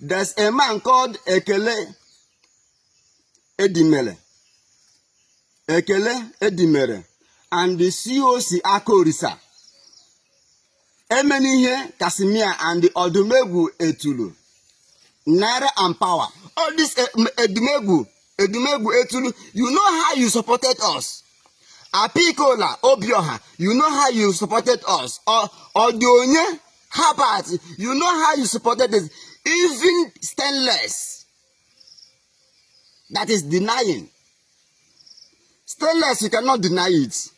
There's a man called Ekele Edimele. Ekele Edimele. And the COC Akorisa. Emenihe Kasimia and the Odumegu Etulu. Naira and Power. All this Edumegu Etulu, you know how you supported us. Apikola Obioha, you know how you supported us. Or Odionye Habat, you know how you supported us. Even Stainless, that is denying. Stainless, you cannot deny it.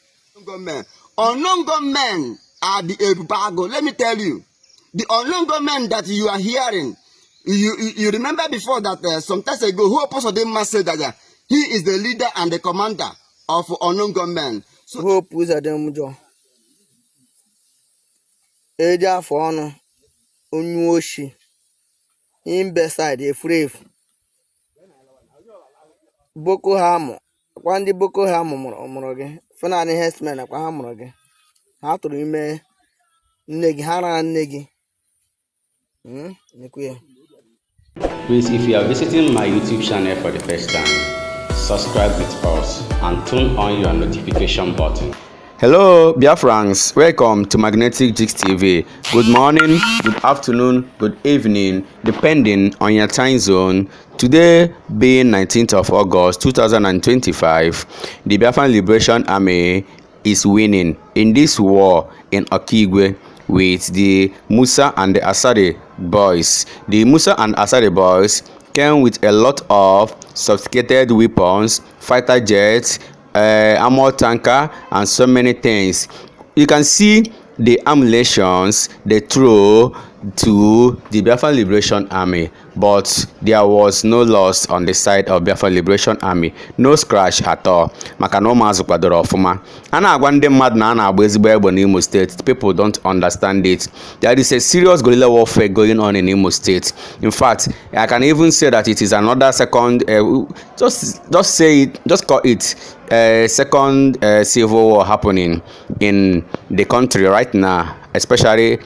Unknown men are the Erubago. Let me tell you, the unknown men that you are hearing, you remember before that some time ago, who opposed them said that he is the leader and the commander of unknown men. So hope was a demujo. Eja for no unuoshi. In beside a frave. Boko Hamo. Kwandi Boko Hamo moroge. Fanani Hesman a Hamoroge. How to remain Negi Hara Negi. Please, if you are visiting my YouTube channel for the first time, subscribe with us and turn on your notification button. Hello, Biafrans. Welcome to Magnetic Gist TV. Good morning, good afternoon, good evening, depending on your time zone. Today being 19th of August 2025, the Biafran Liberation Army is winning in this war in Okigwe with the Musa and the Asade boys. The Musa and Asade boys came with a lot of sophisticated weapons, fighter jets, armor tanker, and so many things. You can see the ammunitions they throw to the Biafra Liberation Army, but there was no loss on the side of Biafra Liberation Army, no scratch at all. Maka na ụmụazụ kwadoro ọfụma. A na-agwa ndị mmadụ na a na-agba ezigbo egbe n'Imo State. People don't understand it. There is a serious guerrilla warfare going on in Imo State. In fact, I can even say that it is another second, just say it, just call it second civil war happening in the country right now, especially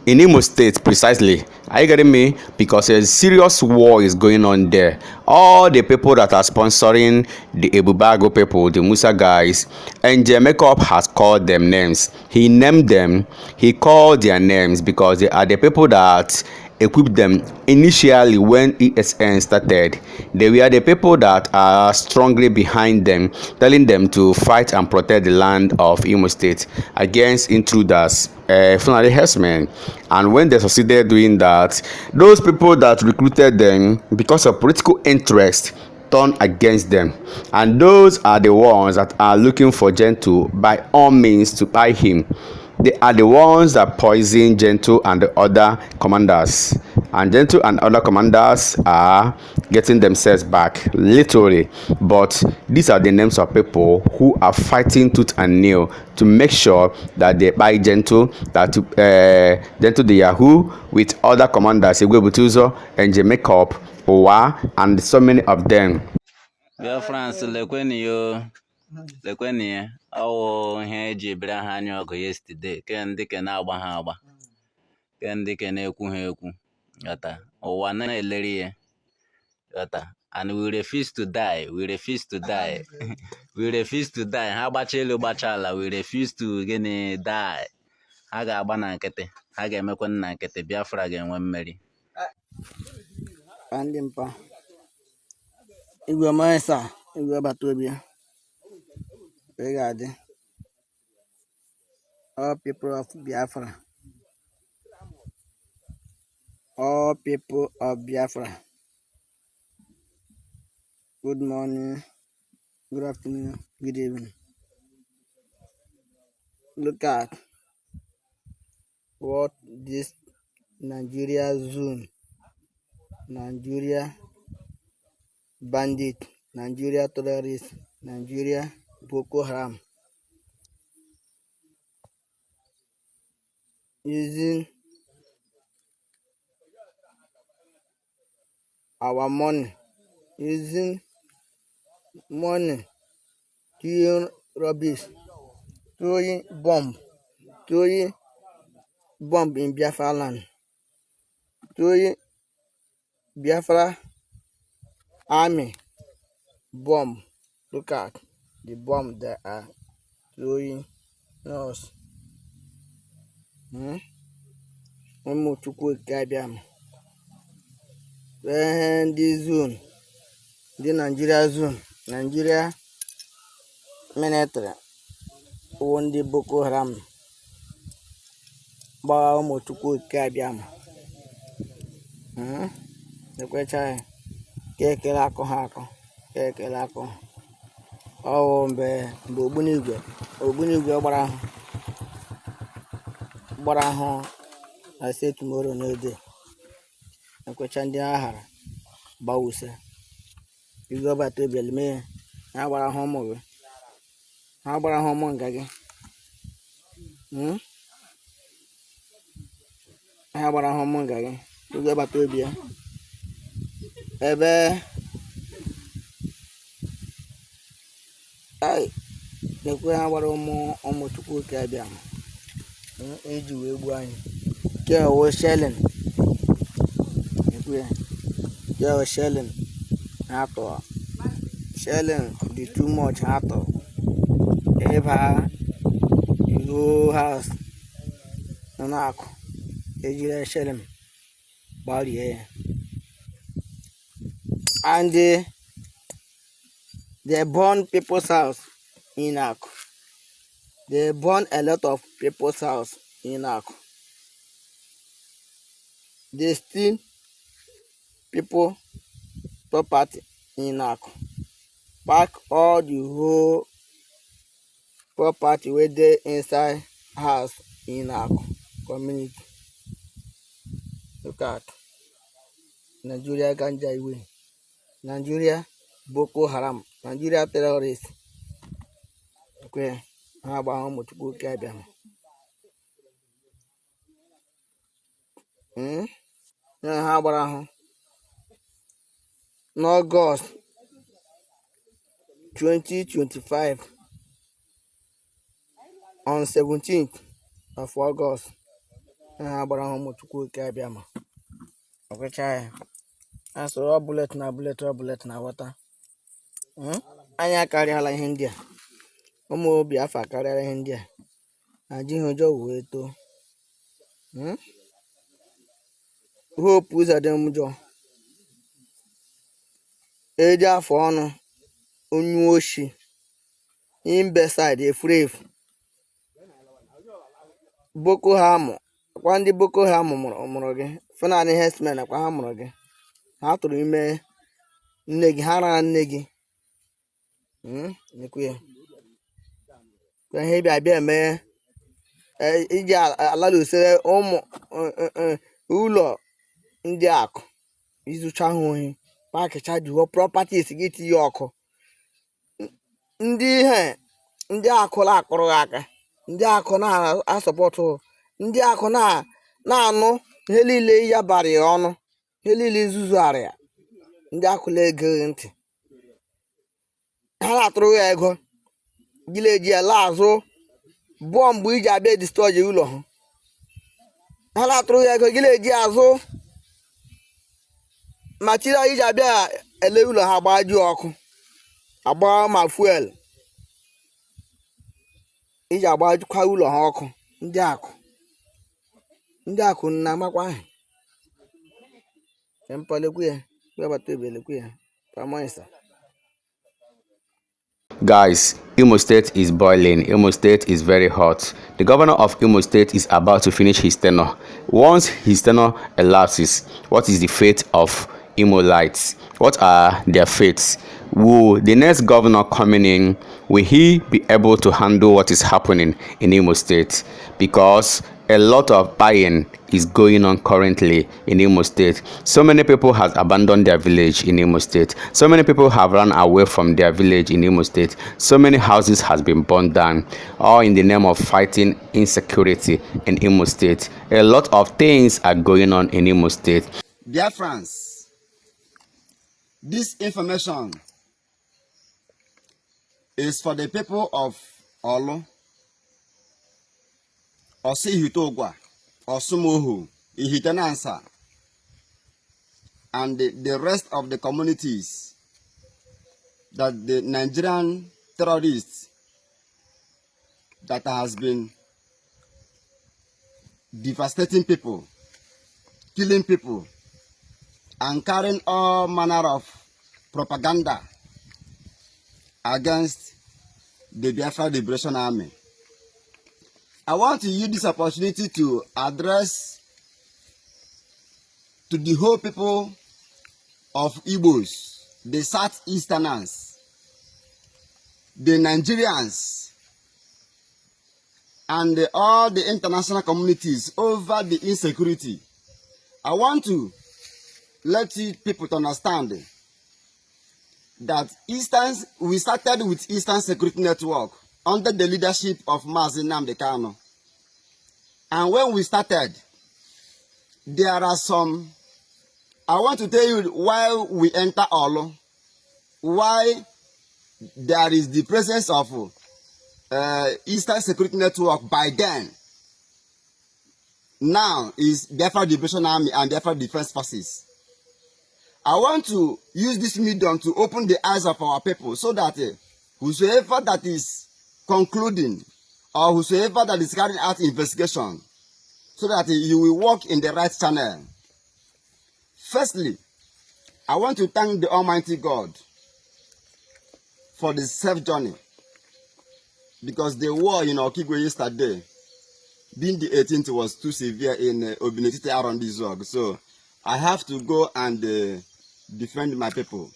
in Imo State precisely. Are you getting me? Because a serious war is going on there. All the people that are sponsoring the Ebubago people, the Musa guys, and Makeup has called them names. He named them, he called their names because they are the people that equipped them initially when ESN started. They were the people that are strongly behind them, telling them to fight and protect the land of Imo State against intruders, finally herdsmen. And when they succeeded doing that, those people that recruited them because of political interest turned against them, and those are the ones that are looking for Gentle by all means to buy him. They are the ones that poison Gentle and the other commanders, and Gentle and other commanders are getting themselves back, literally. But these are the names of people who are fighting tooth and nail to make sure that they buy Gentle, that Gentle the Yahoo with other commanders, Igwe Butuzo and Makeup, Owa, and so many of them. Biafrans lekweni yo lekweni awo ihe eji bere ha anya ọgụ yesterday ke ndị ke na-agba ha agba ke ndị ke na-ekwu ha ekwu gata ụwa na-eleri ya gata, and we refuse to die, we refuse to die. We refuse to die. Ha gbacha elu gbacha ala, we refuse to gịnị die. Ha ga-agba na nkịtị, ha ga-emekwa na nkịtị. Biafra ga-enwe mmeri. Pandimpa. Igwe Maesa, Igwe Batobia. Regarding all people of Biafra. All people of Biafra. Good morning, good afternoon, good evening. Look at what this Nigeria zone, Nigeria bandit, Nigeria terrorist, Nigeria Boko Haram using our money, using money, doing rubbish, throwing bomb in Biafra land, throwing Biafra army bomb. Look at the bomb they are throwing us. Chukwu Gabiam. When the zone, the Nigeria zone, Nigeria military, won the Boko Haram. Ba Chukwu Gabiam. The question, Kekela Kohako, Kekela Ko. Oh, Ogbunigwe gbara ahụ. I say tomorrow no day. The question ndị ahara gbawuse. Igo bata ebiel mee. Ha gbara ahụ ụmụ gị. Ha gbara ahụ ụmụ nga gị. Ha gbara ahụ ụmụ nga gị. Igo bata ebia. Ebe ai nekwe ha gbara ụmụ Chukwu ka abịa ma. Eji wee gbuo anyị. Ke o shelling. Nekwe. Ke o shelling. Ato. Shelling the too much ato. Eba you house. Nanako. Eji shelling. Body. And they burn people's house in Ako. They burn a lot of people's house in Ako. They steal people property in Ako. Pack all the whole property where they inside house in Ako community. Look at Nigeria Ganja Iwe. Nigeria Boko Haram. Nigeria terrorists. Okay. How about how much go get them? How about in August 2025 on 17th of August? How about how much go get them? Okay, child. I saw bullet na water. Anya karịala ihe ndị a. Ụmụ Biafra karịala ihe ndị a. Adịghị ụjọ wee too. Hope ụzọ dị njọ. Eji afọ ọnụ onye oshi. Imbeside efurefu. Boko Haram. Kwa ndị Boko Haram mụrụ gị. Fụnanị herdsmen kwa ha mụrụ gị. Ha tụrụ ime nne gị. Ha rara nne gị. Nekwe. Kwa ihe bịa eme iji alalụsere ụmụ ụlọ ndị akụ izucha ha ohi pakicha diwo properties gị tinye ọkụ ndị akụ na-akụrụ aka ndị akụ na-asọpọtụ ndị akụ na-anụ ihe niile ya bara ya ọnụ ihe niile izuzu arịa ndị akụ na-egeghị ntị ha na-atụrụ ya ego gịla eji ya laazụ bọmbụ iji abịa distọji ụlọ ha na-atụrụ ya ego gịla eji azụ material iji abịa ele ụlọ ha gbaji ọkụ agba ma fuel iji agbajikwa ụlọ ha ọkụ ndị akụ na-amakwa ahụ tempalekwu ya webata ebelekwu ya pamoisa. Guys, Imo State is boiling. Imo State is very hot. The governor of Imo State is about to finish his tenure. Once his tenure elapses, what is the fate of Imolites? What are their fates? Will the next governor coming in, will he be able to handle what is happening in Imo State? Because a lot of buying is going on currently in Imo State. So many people have abandoned their village in Imo State. So many people have run away from their village in Imo State. So many houses has been burned down, all in the name of fighting insecurity in Imo State. A lot of things are going on in Imo State. Biafrans, this information is for the people of Olu, Osihitogwa, Osumohu, Ihitanansa. and the rest of the communities that the Nigerian terrorists that has been devastating people, killing people, and carrying all manner of propaganda against the Biafra Liberation Army. I want to use this opportunity to address to the whole people of Igbos, the Southeasterners, the Nigerians, and all the international communities over the insecurity. I want to let you people to understand that we started with Eastern Security Network under the leadership of Mazi Nnamdi Kanu. And when we started, there are some, I want to tell you why we enter Olo, why there is the presence of Eastern Security Network by then. Now is Biafra Liberation Army and Biafra Defense Forces. I want to use this medium to open the eyes of our people so that whosoever that is concluding or whosoever that is carrying out investigation, so that you will walk in the right channel. Firstly, I want to thank the Almighty God for the safe journey, because the war in Okigwe yesterday, being the 18th, was too severe in Obinetite around this zone. So I have to go and defend my people.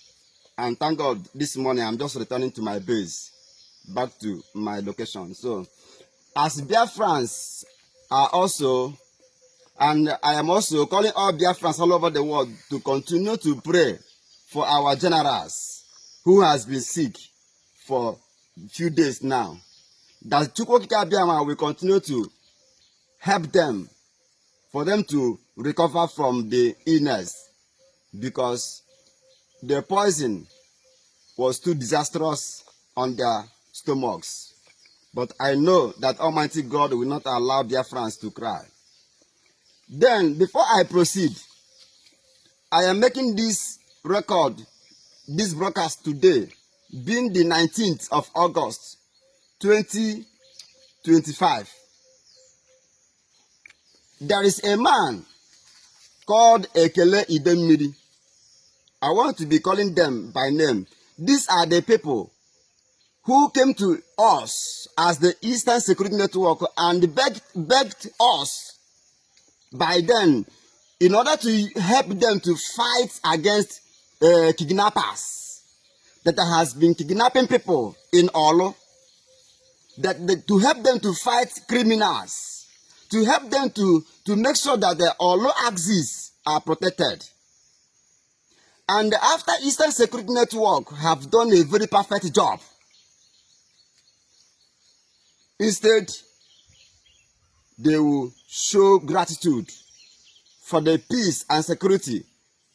And thank God this morning I'm just returning to my base, back to my location. So as Biafrans are also, and I am also calling all Biafrans all over the world to continue to pray for our generals who has been sick for a few days now, that Chukwokika Biama will continue to help them, for them to recover from the illness, because the poison was too disastrous on their stomachs. But I know that Almighty God will not allow Biafrans to cry. Then, before I proceed, I am making this record, this broadcast today, being the 19th of August, 2025. There is a man called Ekele Idemiri. I want to be calling them by name. These are the people who came to us as the Eastern Security Network and begged us by then in order to help them to fight against kidnappers that has been kidnapping people in Olo, to help them to fight criminals, to help them to make sure that the Olo axes are protected. And after Eastern Security Network have done a very perfect job, instead, they will show gratitude for the peace and security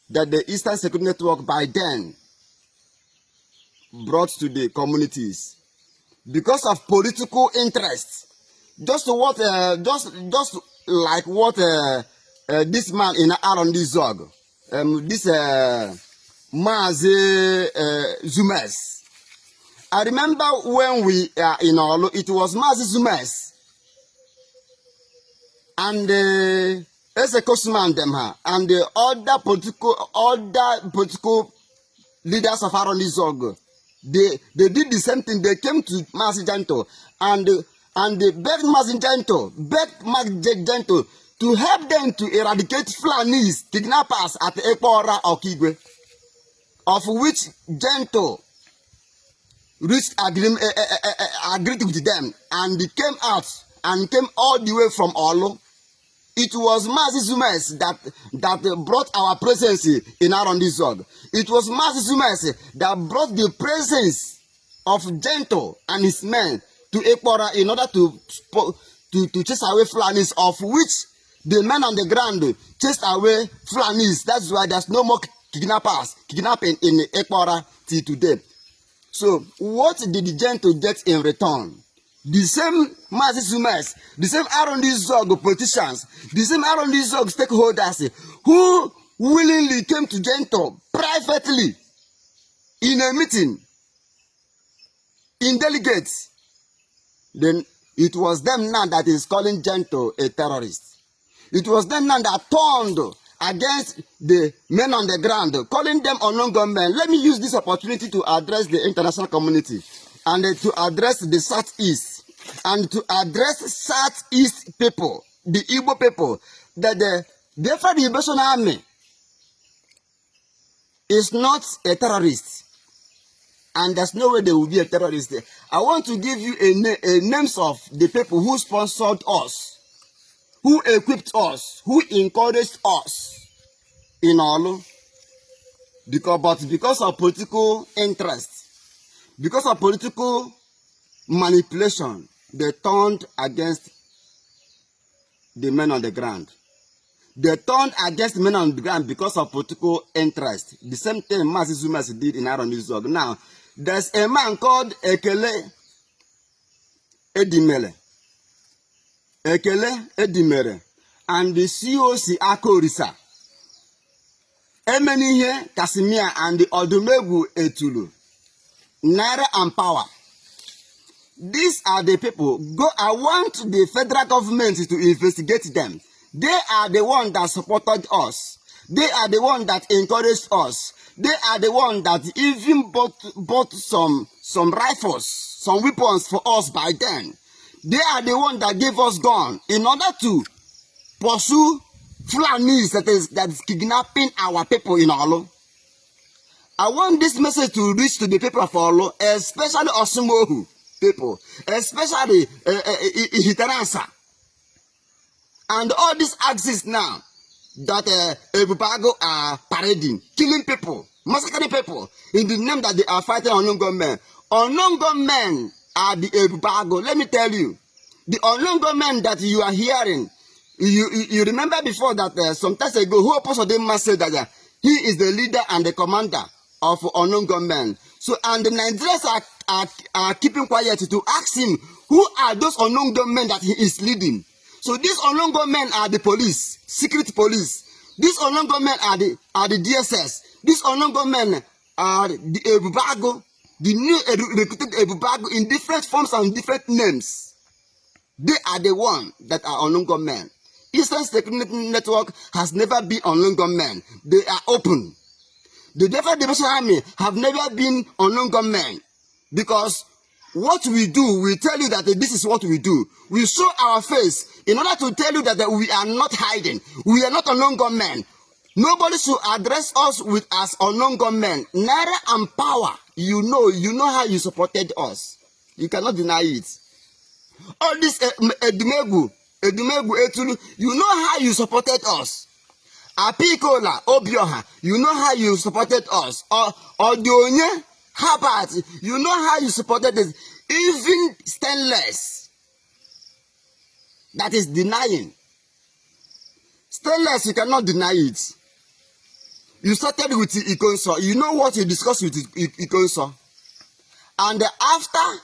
that the Eastern Security Network by then brought to the communities. Because of political interest, just like what this man in Aaron Zog, this Mazi Zumes. I remember when we are in Olo, it was Mazi Zumes and Esekosman Demha and the other political leaders of Aaron Zog. They did the same thing. They came to Mazi Janto and they begged Mazi Janto to help them to eradicate Fulanis, kidnappers at Ekpora Okigwe, of which Janto reached agreed with them, and they came out and came all the way from Olo. It was Mazi Zumes that brought our presence in Arondizog. It was Mazi Zumes that brought the presence of Gento and his men to Ekpora in order to chase away Fulanis, of which the men on the ground chased away Fulanis. That's why there's no more kidnapping in Ekpora till today. So what did the Gento get in return? The same Mazi Zumes, the same Arondizog politicians, the same Arondizog stakeholders who willingly came to Gento privately in a meeting in delegates, then it was them now that is calling Gento a terrorist. It was them now that turned against the men on the ground, calling them unknown gunmen. Let me use this opportunity to address the international community and to address the Southeast and to address Southeast people, the Igbo people, that the Biafra Liberation Army is not a terrorist, and there's no way they will be a terrorist. I want to give you a names of the people who sponsored us, who equipped us, who encouraged us in all, because of political interest, because of political manipulation, they turned against the men on the ground. They turned against men on the ground because of political interest. The same thing Mazi Zumas did in Aaron Izog. Now, there's a man called Ekele Edimele. Ekele Edimele. And the COC Akorisa. Emenihe Kasimia and the Odumegu Etulu. Naira and Power. These are the people. I want the federal government to investigate them. They are the ones that supported us. They are the ones that encouraged us. They are the ones that even bought some rifles, some weapons for us by then. They are the ones that gave us gun in order to pursue Fulanis that is kidnapping our people in Olo. I want this message to reach to the people of Olo, especially Osimohu people, especially Hitaransa. And all these axes now that Ebubago are parading, killing people, massacring people in the name that they are fighting unknown gunmen. Unknown gunmen are the Ebubago. Let me tell you, the unknown gunmen that you are hearing, you remember before that some time ago, who opposed them must say that he is the leader and the commander of unknown gunmen. So, and the Nigerians are keeping quiet to ask him, who are those unknown gunmen that he is leading? So these unknown gunmen are the police, secret police. These unknown gunmen are the DSS. These unknown gunmen are the Ebubago, the new recruited Ebubago in different forms and different names. They are the ones that are unknown gunmen. Eastern Security Network has never been unknown gunmen. They are open. The Biafra Liberation Army have never been unknown gunmen, because what we do, we tell you that this is what we do. We show our face in order to tell you that we are not hiding. We are not unknown gunmen. Nobody should address us with as unknown gunmen. Naira and Power, you know how you supported us. You cannot deny it. All this Edumegu Etulu, you know how you supported us. Apikola, Obioha, you know how you supported us. Odionye, Habat, you know how you supported it. Even Stainless, that is denying. Stainless, you cannot deny it. You started with Ikonso. You know what you discussed with Ikonso. And after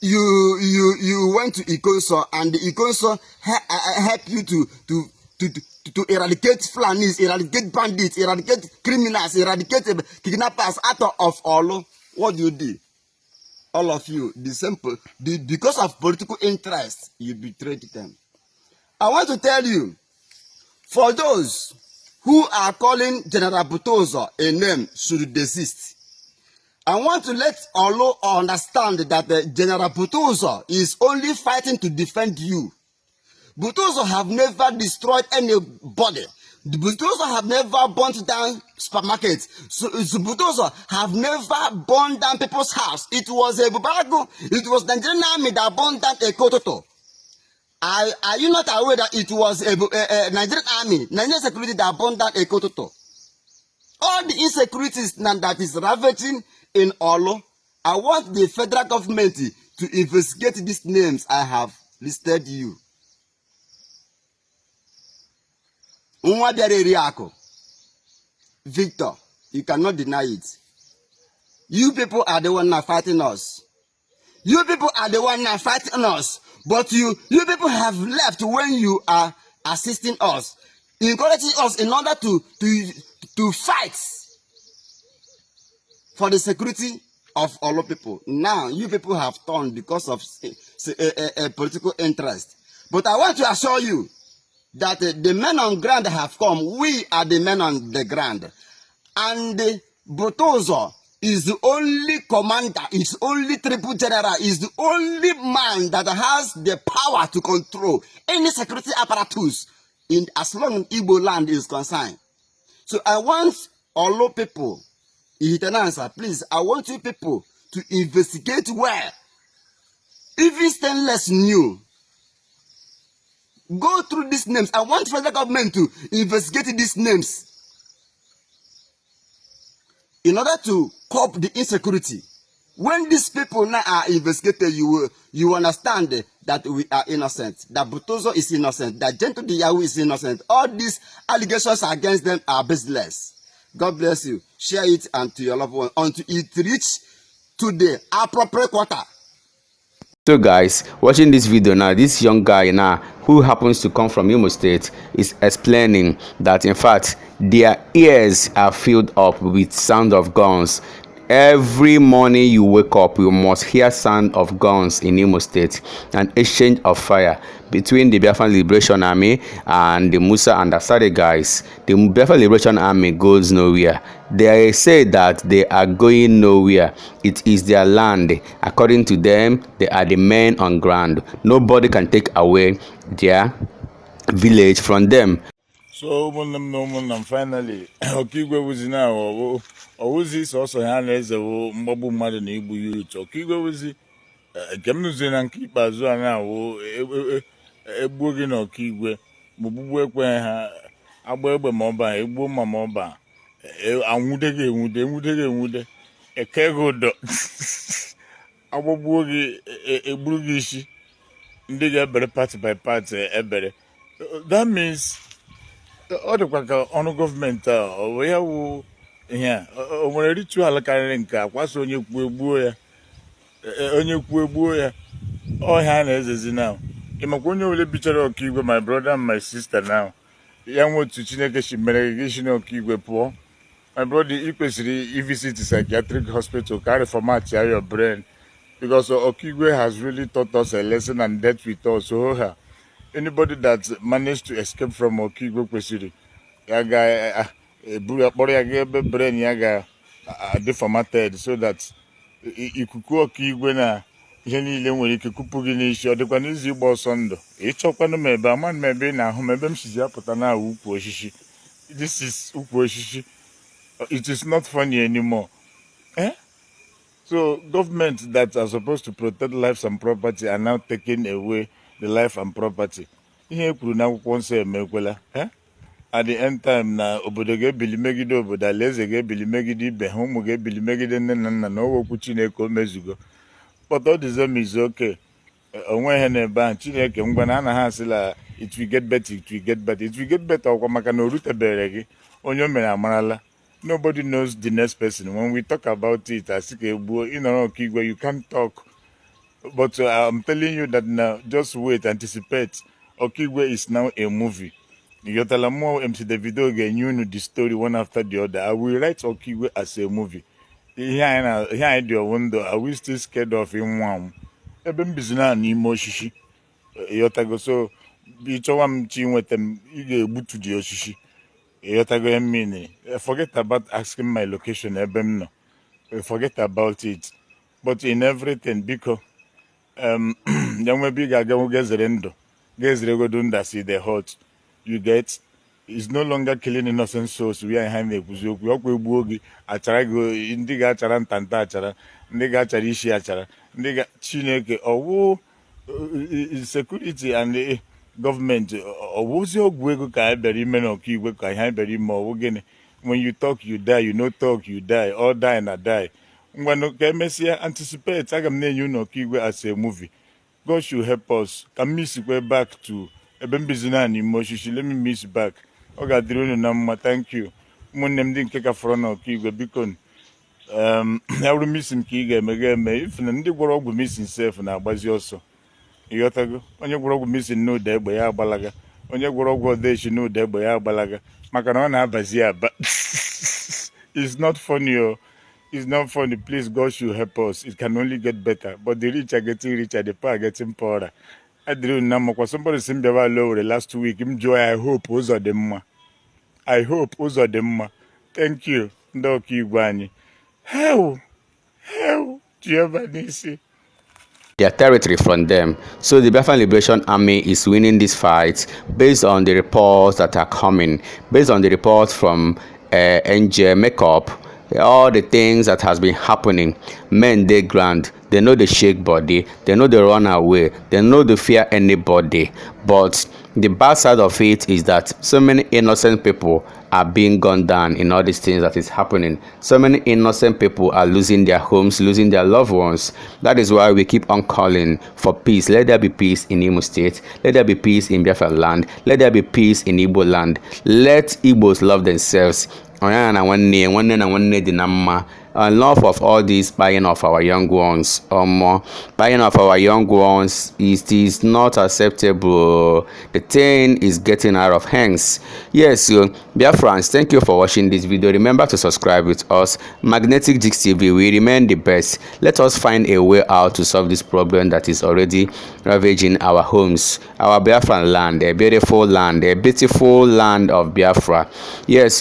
you went to Ikonso, and the Ikonso helped you to eradicate Fulanis, eradicate bandits, eradicate criminals, eradicate kidnappers out of Olo. What do you do? All of you, because of political interest, you betrayed them. I want to tell you, for those who are calling General Butozo a name should desist. I want to let Olo understand that General Butozo is only fighting to defend you. Butozo have never destroyed anybody. Butozo have never burnt down supermarkets. So Butozo have never burned down people's house. It was a Bubago. It was the Nigerian army that burned down a Kototo. Are you not aware that it was a Nigerian army, Nigerian security that burned down a Kototo? All the insecurities that is ravaging in Olo, I want the federal government to investigate these names I have listed you. Victor, you cannot deny it. You people are the one now fighting us. You people are the one now fighting us. But you people have left when you are assisting us. encouraging us in order to fight for the security of all people. Now, you people have turned because of a political interest. But I want to assure you that the men on ground have come. We are the men on the ground. And Botozo is the only commander, is only triple general, is the only man that has the power to control any security apparatus in as long as Igbo land is concerned. So I want all people, please, I want you people to investigate well. Even Stainless knew. Go through these names. I want federal government to investigate these names in order to curb the insecurity. When these people now are investigated, you understand that we are innocent, that Butozo is innocent, that Gentle Diyawu is innocent. All these allegations against them are baseless. God bless you. Share it and to your loved one until it reach to the appropriate quarter. So guys, watching this video now, this young guy now who happens to come from Imo State is explaining that in fact their ears are filled up with sound of guns. Every morning you wake up, you must hear sound of guns in Imo State, an exchange of fire between the Biafran Liberation Army and the Musa and Asade guys. The Biafran Liberation Army goes nowhere. They say that they are going nowhere. It is their land. According to them, they are the men on ground. Nobody can take away their village from them. So finally Okigwe was now Ozi also has a mobile mother and Ibu youth. Okigwe was Gemuzin and keep as well now a boogin Okigwe, Mubu Abba Moba, a woman Moba, a wood, a kego dot. Our boogie a boogishi, dig a better party by party, a better. That means other on government we have here already to alakarenka kwaso onye kwu ya all hand is now imakonye ole bichara Okigwe, my brother and my sister now ya nwotu Chineke shimere gishi na Okigwe pụọ. My brother, you kwesịrị visit psychiatric hospital carry format your brain because Okigwe has really taught us a lesson and dealt with us. So anybody that managed to escape from Okigwe kwesịrị yaga brain yaga deformated so that ikuku Okigwe na ihe niile nwere ike kupu gị n'isi ọ dịkwa n'izi ịgba ọsọ ndụ ịchọkwanụ m ebe ama m ebe na ahụ m ebe m sizi apụta na ukwu osisi. This is ukwu osisi. It is not funny anymore. So governments that are supposed to protect lives and property are now taking away the life and property. Ihe kwuru na akwụkwọ nsọ emekwela. At the end time na obodo ga-ebili megide obodo, alaeze ga-ebili megide ibe ha, ụmụ ga-ebili megide nne na nna na okwu Chineke o mezugo. But all the same is okay. Onwe ihe na-ebe ahụ Chineke ngwa na anaghị asịla it will get better, it will get better. It will get better ọkwa maka na o rutebere gị onye o mere amarala. Nobody knows the next person. When we talk about it, as Okigwe, you can't talk. But I'm telling you that now, just wait, anticipate. Okigwe is now a movie. Yotalamo MC Davido again, you know the story one after the other. I will write Okigwe as a movie. Here I do wonder, are we still scared of him? Eben bizina ni mo shishi. Yotago so bichowam chinwetem ige butu di oshishi. Forget about asking my location, Ebemno. Forget about it. But in everything, because young big gezerendo, gezregodunda see the hot. You get, it's no longer killing innocent souls. We are behind the Kuzu. We are going Acharago, Indiga Charan Tantachara, Ndiga Charishi Achara, Ndiga Chineke, or security and the government or who's your gwego ka iberi men Okigwe ka ha iberi mo ogene. When you talk you die, you no talk you die, all die and die. When ka mesia anticipate aga m you no Okigwe as a movie. God should help us. Can miss way back to ebembizina ni moshishi. Let me miss back. Oga dirunu na mma, thank you. Munnem din keka front Okigwe bikon I will miss him kiga me if ndi gworo ogwu miss himself na agbazi ọsọ. Yotago onye gworo ogwu missing no day egbe ya agbalaga onye gwọrọ ọgwụ odechi n'ụda egbe ya agbalaga maka na ọ na-abazi aba. It's not funny, oh. It's not funny. Please, God should help us. It can only get better. But the rich are getting richer, the poor are getting poorer. I don't know. Somebody seemed to have low last week. I hope those are them. I hope those are them. Thank you. Okigwe. Hell, Jehovah Nisi. Their territory from them. So the Biafran Liberation Army is winning this fight based on the reports that are coming, based on the reports from NJ Makeup, all the things that has been happening. Men they grand, they know they shake body, they know they run away, they know they fear anybody. But the bad side of it is that so many innocent people are being gunned down in all these things that is happening. So many innocent people are losing their homes, losing their loved ones. That is why we keep on calling for peace. Let there be peace in Imo State. Let there be peace in Biafra land. Let there be peace in Igbo land. Let Igbos love themselves. Enough of all this buying of our young ones. Buying of our young ones is not acceptable. The thing is getting out of hands. Yes, Biafrans, thank you for watching this video. Remember to subscribe with us. Magnetic Jix TV, we remain the best. Let us find a way out to solve this problem that is already ravaging our homes, our Biafran land, a beautiful land of Biafra. Yes,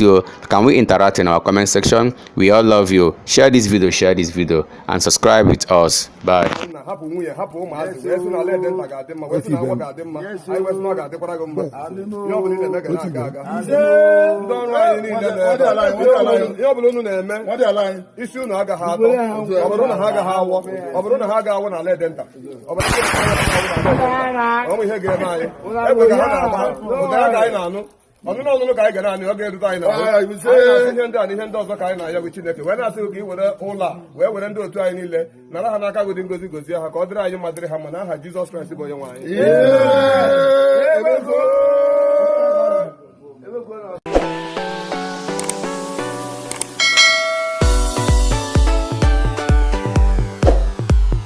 can we interact in our comment section? We all love you. Share this video, and subscribe with us. Bye. ọnụnụ ka anyị gara anyị ọ ga-erute anyị na ihe ndị a na ihe ndị ọzọ ka anyị na-aya bụ Chineke wee na-asị ka i were ụlọ a wee were ndị otu anyị niile nara ha n'aka godi ngozi gozie ha ka ọ dịrị anyị ma dịrị ha ma n'aha Jizọs Kraịst bụ onye nwe anyị.